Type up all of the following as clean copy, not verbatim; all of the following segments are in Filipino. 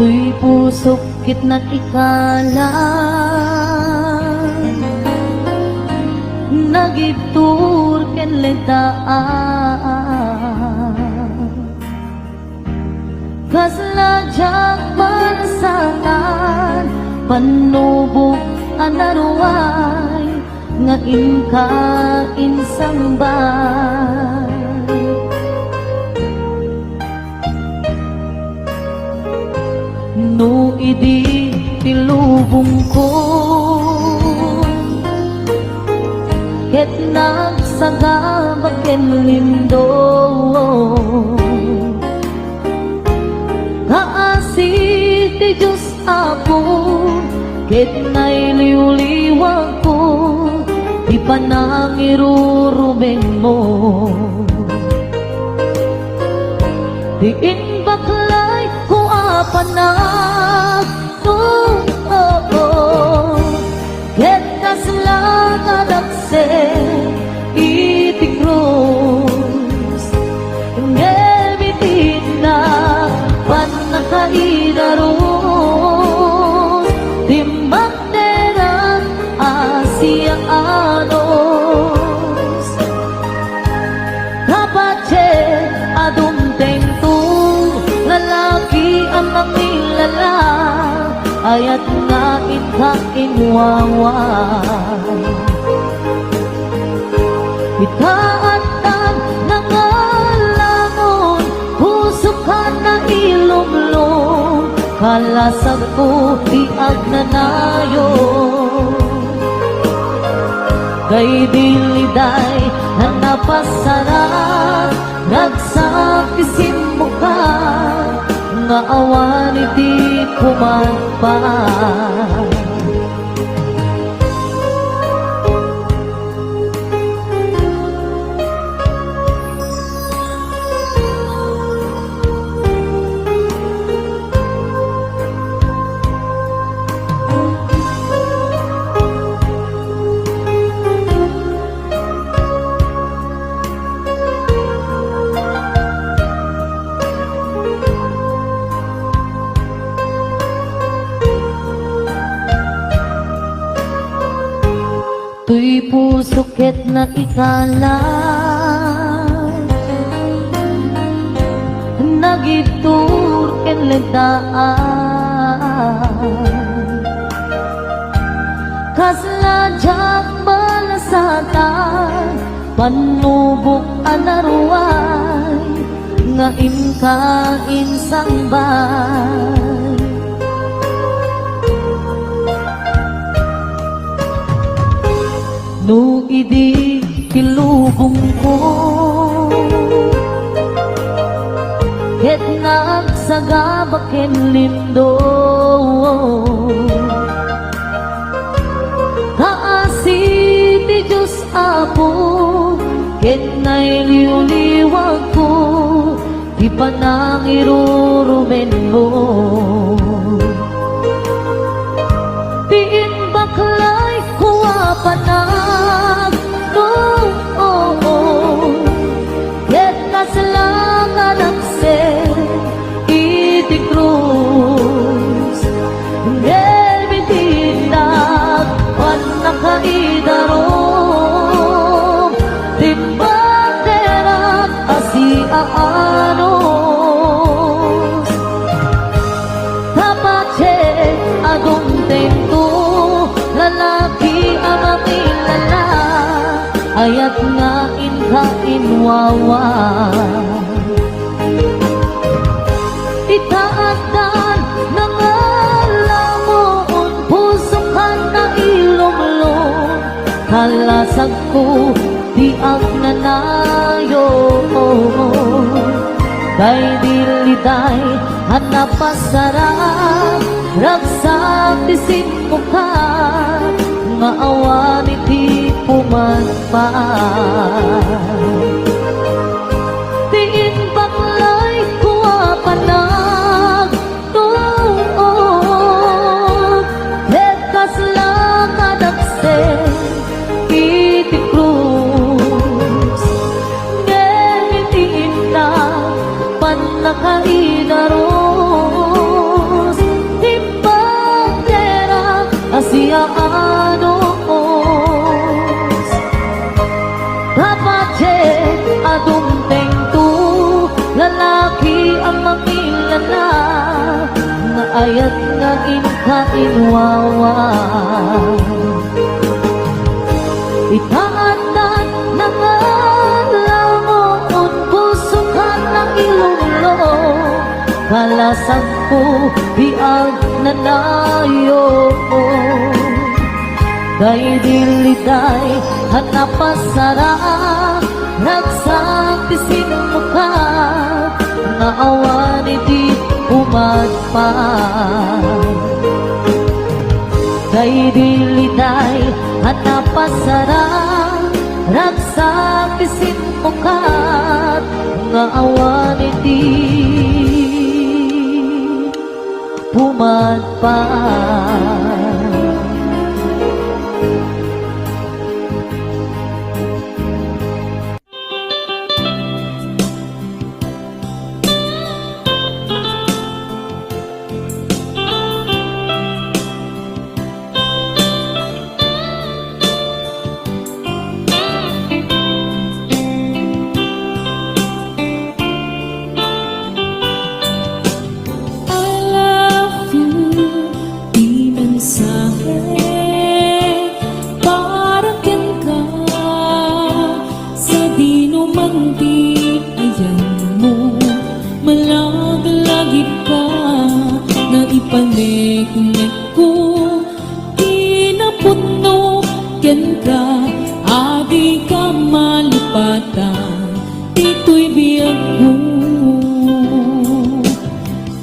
Tuy pusok kitna't ikalan nagitur ken letaan kaslajak pansanan panubok anaruay nga inka insambay no idi tilubong ko ket nagsagabak ken lindo kaasi ti Diyos Apo ket nailiw-liwag ko di pa nangirurumen mo diin baklay ko apanak ket kaslakadakse iti krus ngebitin na panakaidaros timakderan asianos kapatid adumteng tu lalaki ang makilala ayat nga ikainwaway itaatan nangalangon puso ka na ilumlong kalasag ko di agnanayo kay diliday na napasarap nagsakisin mo ka nga awan iti kumagpaan tuy puso ket na ikalan nagitur ken letaan kaslajak malasatan panubok anaruay nga inka insambay no idi kilubong ko ket nagsagabak ken lindo kaasi ti Diyos Apo ket nailiw-liwag ko di pa nangirurumen mo diin baklay ko apanag ket kaslakadakse iti krus ngebitinag panakaidarom timbanderak asiaanos kapatid adumteng tu lalaki ang makilala ayat nga inka inwawan itaatan nangalamon puso ka na ilumlong kalasag ko di agnanayo kay diliday at napasarap ragsak tisin mo ka nga awan iti pumagpaan tiin baklay ko apanag ket kaslakadakse iti krus ngebitin na panakaidaros maanos. Kapatid, adumteng tu, lalaki ang makilala, nga ayat nga inkainwawa. Itaandan na nga lamon, puso ka ng ilulo, kalasag ko biag nanayo. Kay diliday hanapasara, nagsakisin mo ka, naawa ni di umadpan. Kay diliday hanapasara, nagsakisin mo ka, naawa ni di umadpan. Paniknik ko, kinapuno, ken ka, adi ka malipatan, dito'y biyag mo.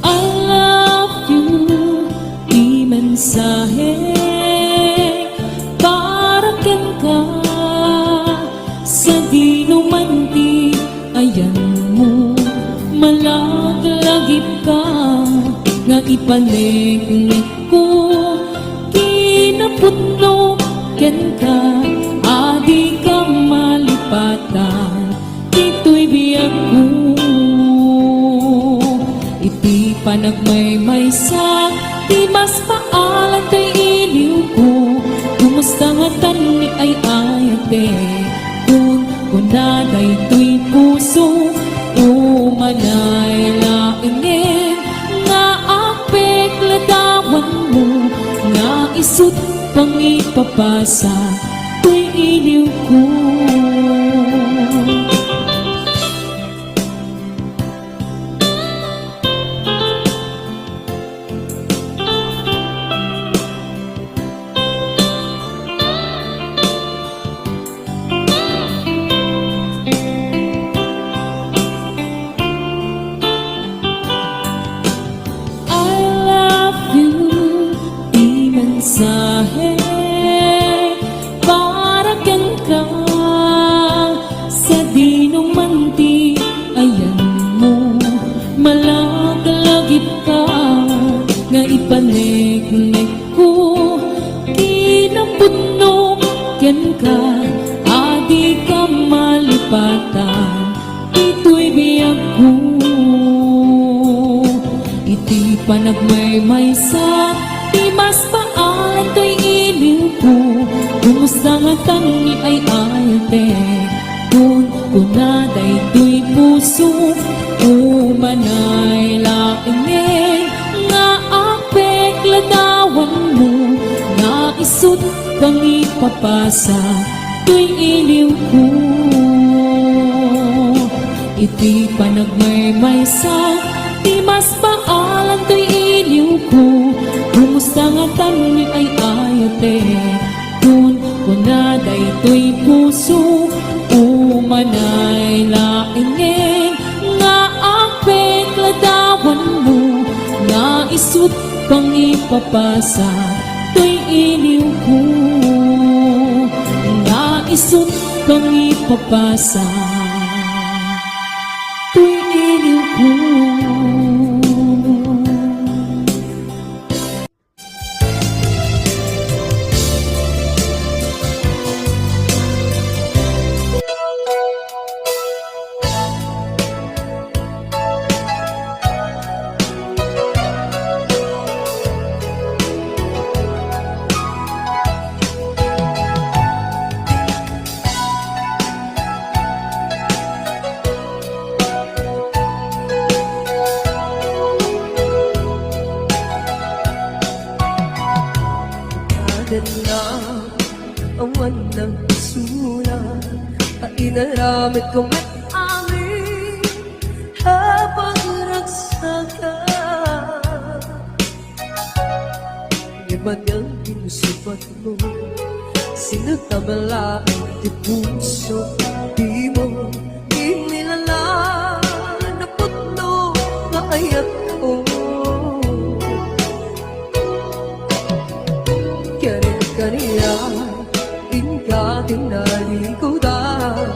I love you, di mensahe, para ken ka, sa di numanti, ayan mo, malaglagip ka, nga ipaniknik ko, kinaputno, ken ka, adi ka malipatan, dito'y biyag ko. Iti panagmaymaysa, di mas paalan kay iliw ko, kumusta nga tani ay ayate, kung kunaday to'y puso, umanay laingin, ladawan mo, nga isut pang ipapasa, to'y iliw ko. Mensahe para ken ka, sa di numanti, ayan mo, malaglagip ka, nga ipaniknik ko, kinaputno, ken ka, adi ka malipatan, dito'y biyag ko. Iti panagmaymaysa, di mas paalan to'y iliw ko, kumusta nga tangi ay ayate, kung kunaday to'y puso, umanay laingin, nga apek ladawan mo, nga isut kang ipapasa, to'y iliw ko. Iti panagmaymaysa, di mas paalan to'y iliw ko, kumusta nga tani ay ayate, kung kunaday to'y puso, umanay laingin, nga apek ladawan mo, nga isut pang ipapasa, to'y iliw ko, nga isut pang ipapasa, to'y iliw ko. awan ng sula, kainaramit ko met amin habang ragsaka. Iban ang pinusupat mo, sinatabala di puso, di mo inilala na putno nga ayat ko. Kaniya, inka tinalikudan,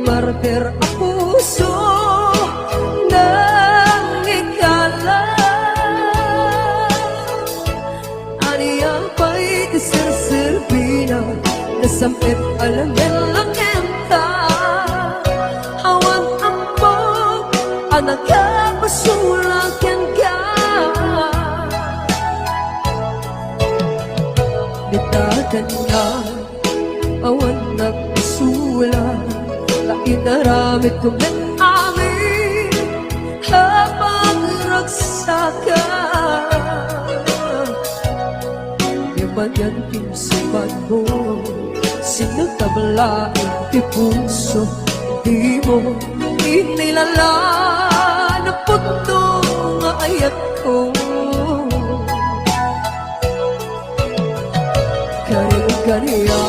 martir ang puso ng ikala. Aniya pa'y tiserserpina, nasampit alamin lang enta. Hawang ambog, anak ka, pasulakyan ka. Nitagan na, awan na pasula, kainaramit ko met amin habang ragsaka. Yaman yan pinsipan mo, sinagtablaan di puso, di mo inilala na punto nga ayat ko. Kaniya,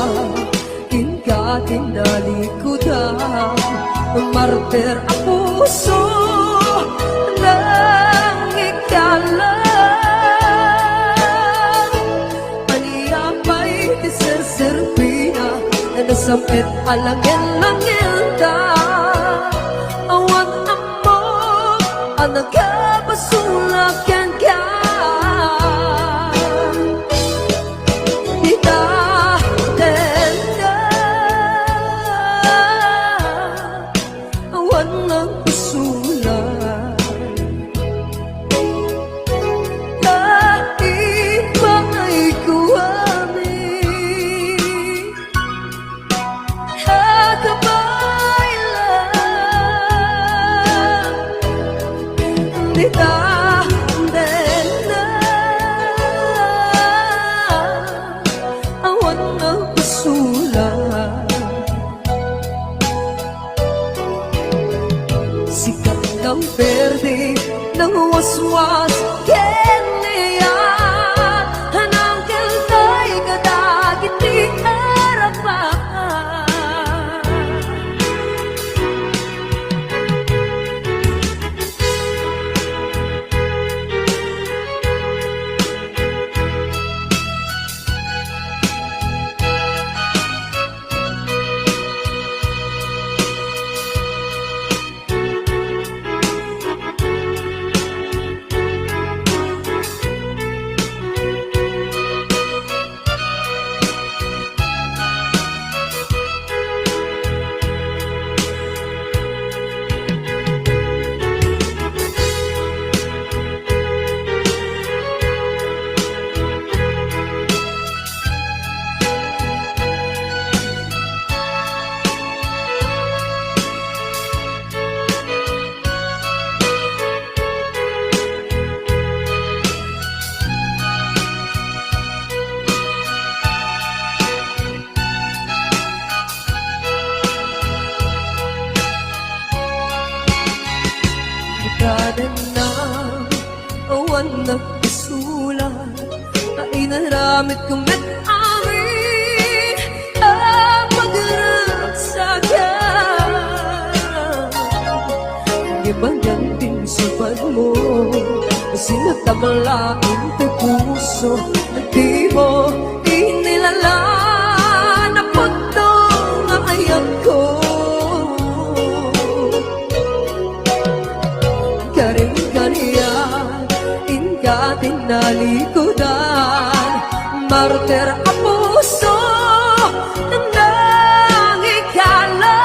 inka tinalikudan, martir ang puso ng ikala. Aniya pa'y tiserserpina, na nasampit alangin-langin ka. Awan ang mo, anak ka, pasulakyan ka. Sikat ng verde ng waswas kenya, hanang keltay kadagit di harapan. Kanan na, awan na pasula, kainaramit ko met amin habang ragsaka. Ibang yan pinsipad mo, sinatabalain sa puso, di mo inilala na punto nga ayat ko. Kaniya, inka tinalikudan, martir ang puso ng ikala.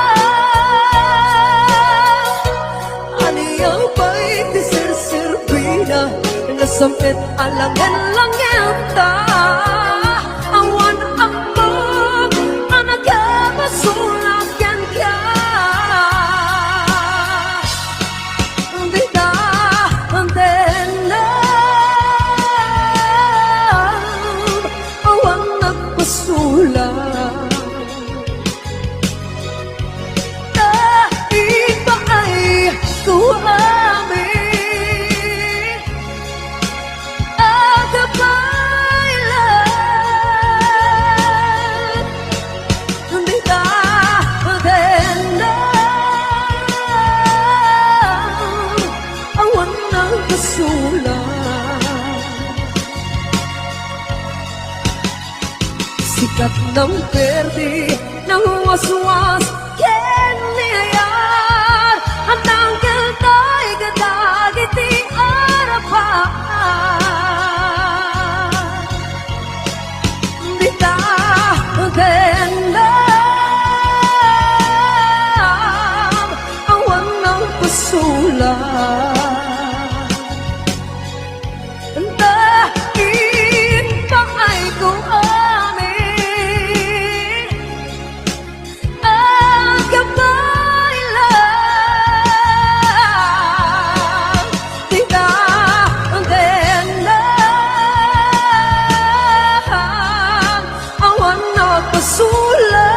Aniya pa'y tiserserpina, nasampit alangan-langan ta. Awan ang mag, anak ka, pasulakyan ka. Awang nagpasulat pasulan. Dahil ba ay kuhamin at kapailan, hindi ka maganda. Awan ng kasulan, sikat ng berde ng waswas keniyar hanggang kiltay gadagiti arapan. Di ta magandang awan ng pasulan. Dahil pa ay kung amin ang kapailan, di na magandang awan na pasulan.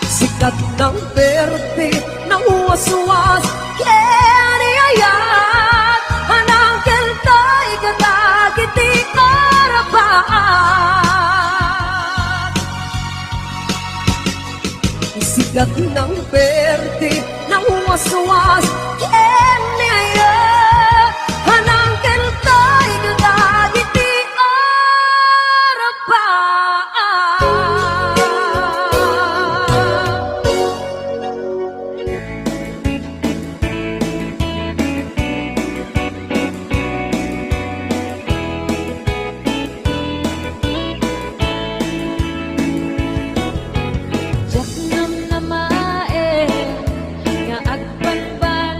Sikat ng berde ng waswas keniyayat anang keltay kadagiti arapan. Sikat ng berde ng waswas keniyayat anang keltay kadagiti arapan. Diyak nam namae nga agpagpag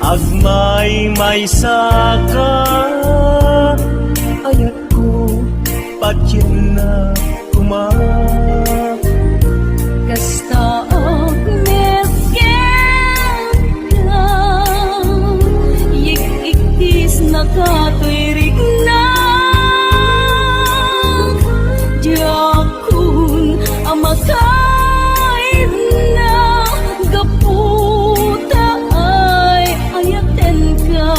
Agmay may saka ayat ko patyan na kumak Kasta og mesken ka Yik-iktis na katwirig na Diyakun amakain na Gaputa ay ayaten ka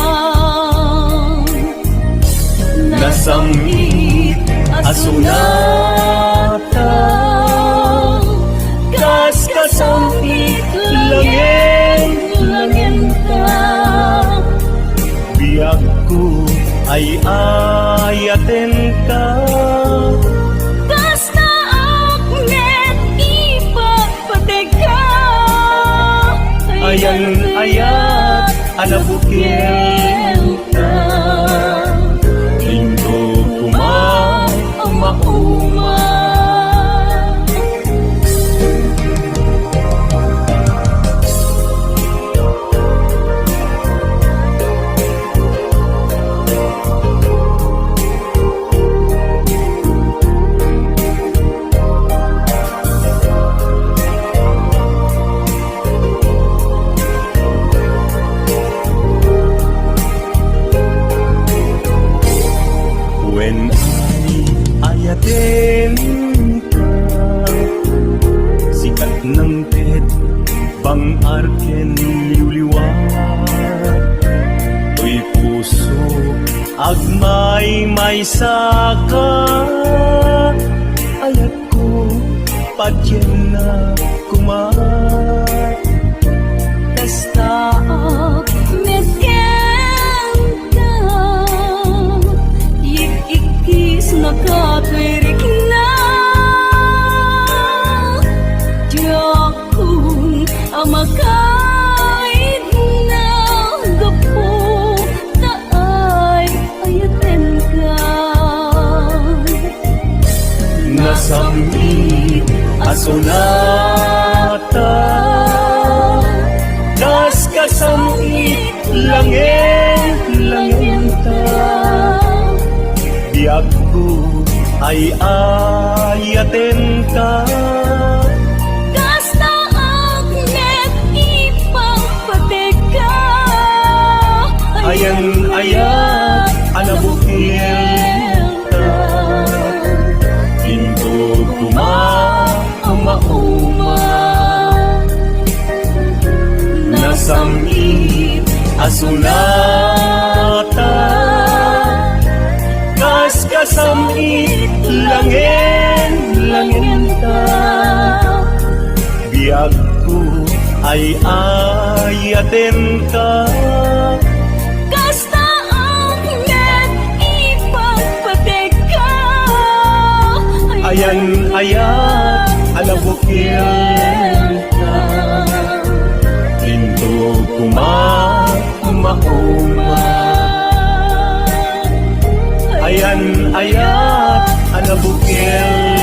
Nasamit asunata Kaskasampit langin ka Biyak ko ay ayaten ka Kasta akmet ipagpatig ka Ayan ayat anabukil ka Lindo kumauma When ayatin ka Sikat ng ted Bang arken liwliwat Tuy puso Agmay may saka Ayat ko Padyan na kumak Kasta akmet ka Yik-ikis na katwirig na Diyakun amakain na Gaputa ay ayaten ka Nasamit asunata Das kasamit langin ta Biyak ko ay ayaten ka Kasta akmet ipagpatig ka Ayan ayat anabukil ka Pinto kumauma Nasamit asunata Kaskasamit langin ta Biyak ko ay ayaten ka Kasta akmet ipagpatig ka Ayan ayat alabukil ka Pinto kumauma Ayan ayat alabukil